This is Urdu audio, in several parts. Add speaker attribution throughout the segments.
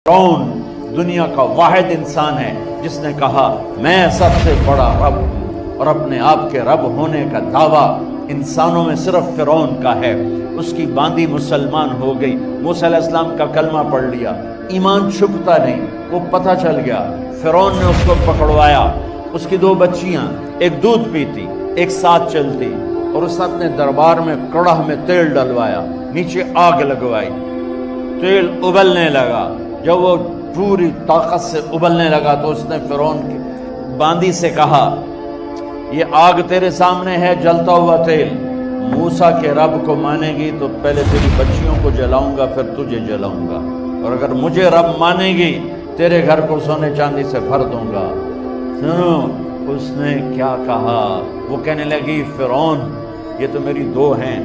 Speaker 1: فرعون دنیا کا واحد انسان ہے جس نے کہا میں سب سے بڑا رب ہوں، اور اپنے آپ کے رب ہونے کا دعویٰ انسانوں میں صرف فرعون کا ہے۔ اس کی باندی مسلمان ہو گئی، موسیٰ علیہ السلام کا کلمہ پڑھ لیا، ایمان چھپتا نہیں، وہ پتہ چل گیا۔ فرعون نے اس کو پکڑوایا، اس کی 2 بچیاں، ایک دودھ پیتی ایک ساتھ چلتی، اور اس نے اپنے دربار میں کڑاہ میں تیل ڈلوایا، نیچے آگ لگوائی، تیل ابلنے لگا۔ جب وہ پوری طاقت سے ابلنے لگا تو اس نے فرعون کی باندی سے کہا یہ آگ تیرے سامنے ہے، جلتا ہوا تیل، موسیٰ کے رب کو مانے گی تو پہلے تیری بچیوں کو جلاؤں گا پھر تجھے جلاؤں گا، اور اگر مجھے رب مانے گی تیرے گھر کو سونے چاندی سے بھر دوں گا۔ سنو اس نے کیا کہا، وہ کہنے لگی فرعون یہ تو میری 2 ہیں،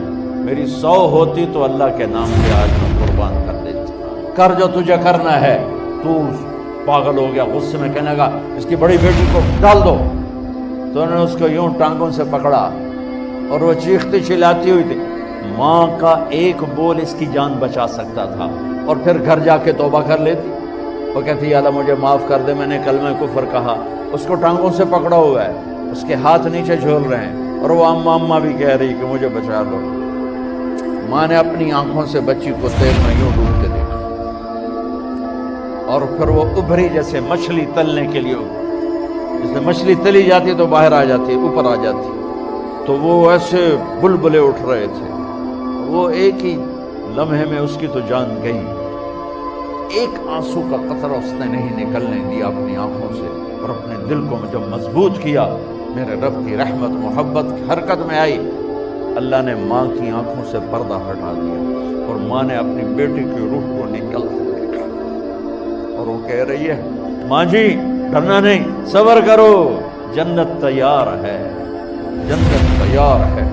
Speaker 1: میری 100 ہوتی تو اللہ کے نام پہ آج میں قربان کر دیتی، کر جو تجھے کرنا ہے۔ تو پاگل ہو گیا، غصے میں کہنے لگا اس کی بڑی بیٹی کو ڈال دو۔ تو انہوں نے اس کو یوں ٹانگوں سے پکڑا اور وہ چیختی چلاتی ہوئی تھی۔ ماں کا ایک بول اس کی جان بچا سکتا تھا، اور پھر گھر جا کے توبہ کر لیتی۔ وہ کہتی یا اللہ مجھے معاف کر دے، میں نے کلمہ کفر کہا۔ اس کو ٹانگوں سے پکڑا ہوا ہے، اس کے ہاتھ نیچے جھول رہے ہیں، اور وہ اماں اماں بھی کہہ رہی کہ مجھے بچا لو۔ ماں نے اپنی آنکھوں سے بچی کو تیل میں یوں ڈوبتے دیکھا، اور پھر وہ ابھری جیسے مچھلی تلنے کے لیے، جیسے مچھلی تلی جاتی تو باہر آ جاتی، اوپر آ جاتی، تو وہ ایسے بلبلے اٹھ رہے تھے۔ وہ ایک ہی لمحے میں اس کی تو جان گئی، ایک آنسو کا قطرہ اس نے نہیں نکلنے دیا اپنی آنکھوں سے، اور اپنے دل کو جب مضبوط کیا، میرے رب کی رحمت محبت حرکت میں آئی۔ اللہ نے ماں کی آنکھوں سے پردہ ہٹا دیا، اور ماں نے اپنی بیٹی کی روح کو نکلتے دیکھا، اور وہ کہہ رہی ہے ماں جی ڈرنا نہیں، صبر کرو، جنت تیار ہے، جنت تیار ہے۔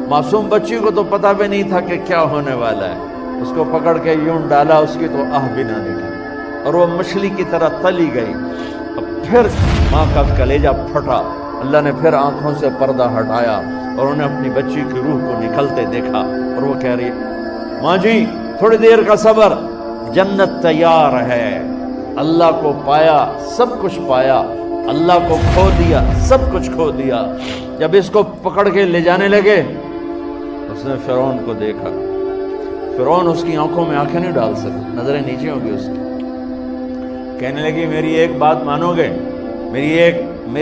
Speaker 1: معصوم بچی کو تو پتہ بھی نہیں تھا کہ کیا ہونے والا ہے، اس کو پکڑ کے یوں ڈالا، اس کی تو آہ بھی نہ نکلی، اور وہ مچھلی کی طرح تلی گئی۔ اب پھر ماں کا کلیجہ پھٹا، اللہ نے پھر آنکھوں سے پردہ ہٹایا، اور انہیں اپنی بچی کی روح کو نکلتے دیکھا، اور وہ کہہ رہی ہے ماں جی تھوڑی دیر کا صبر، جنت تیار ہے۔ اللہ کو پایا سب کچھ پایا، اللہ کو کھو دیا سب کچھ کھو دیا۔ جب اس کو پکڑ کے لے جانے لگے، اس نے فرعون کو دیکھا۔ فرعون اس کی آنکھوں میں آنکھیں نہیں ڈال سکتا، نظریں نیچے ہوگی اس کی۔ کہنے لگی میری ایک بات مانو گے، میری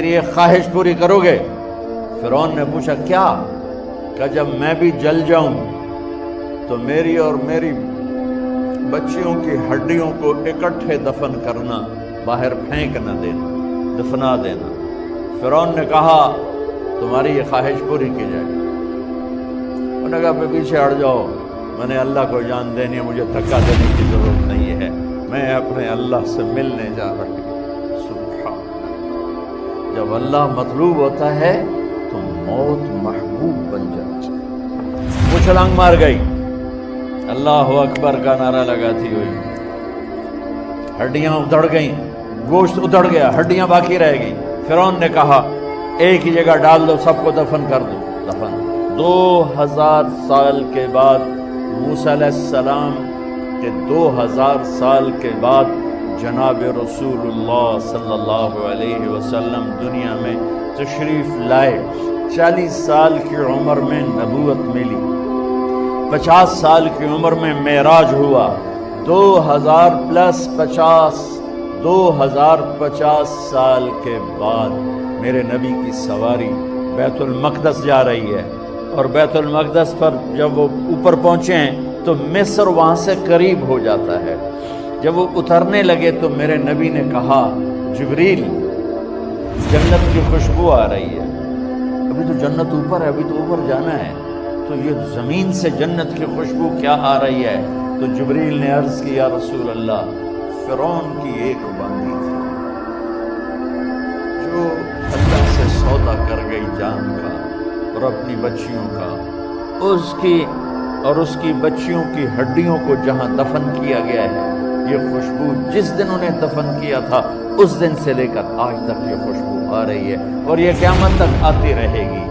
Speaker 1: ایک خواہش پوری کرو گے؟ فرعون نے پوچھا کیا؟ کہ جب میں بھی جل جاؤں تو میری اور میری بچیوں کی ہڈیوں کو اکٹھے دفن کرنا، باہر پھینک نہ دینا، دفنا دینا۔ فرعون نے کہا تمہاری یہ خواہش پوری کی جائے۔ انہوں نے کہا پیچھے ہٹ جاؤ، میں نے اللہ کو جان دینی ہے، مجھے دھکا دینے کی ضرورت نہیں ہے، میں اپنے اللہ سے ملنے جا رہی ہوں۔ سبحان اللہ، جب اللہ مطلوب ہوتا ہے تو موت محبوب بن جاتی۔ وہ چھلانگ مار گئی، اللہ اکبر کا نعرہ لگاتی ہوئی، ہڈیاں ادھڑ گئیں، گوشت ادھڑ گیا، ہڈیاں باقی رہ گئی۔ فرعون نے کہا ایک ہی جگہ ڈال دو، سب کو دفن کر دو۔ دفن 2000 سال کے بعد، موسیٰ علیہ السلام کے 2000 سال کے بعد جناب رسول اللہ صلی اللہ علیہ وسلم دنیا میں تشریف لائے۔ 40 سال کی عمر میں نبوت ملی، 50 سال کی عمر میں معراج ہوا، 2050 سال کے بعد میرے نبی کی سواری بیت المقدس جا رہی ہے، اور بیت المقدس پر جب وہ اوپر پہنچے ہیں تو مصر وہاں سے قریب ہو جاتا ہے۔ جب وہ اترنے لگے تو میرے نبی نے کہا جبریل جنت کی خوشبو آ رہی ہے، ابھی تو جنت اوپر ہے، ابھی تو اوپر جانا ہے، تو یہ زمین سے جنت کی خوشبو کیا آ رہی ہے؟ تو جبریل نے عرض کی یا رسول اللہ فرعون کی ایک باندی تھی جو اللہ سے سودا کر گئی جان کا اور اپنی بچیوں کا، اس کی بچیوں کی ہڈیوں کو جہاں دفن کیا گیا ہے، یہ خوشبو جس دن انہیں دفن کیا تھا اس دن سے لے کر آج تک یہ خوشبو آ رہی ہے، اور یہ قیامت تک آتی رہے گی۔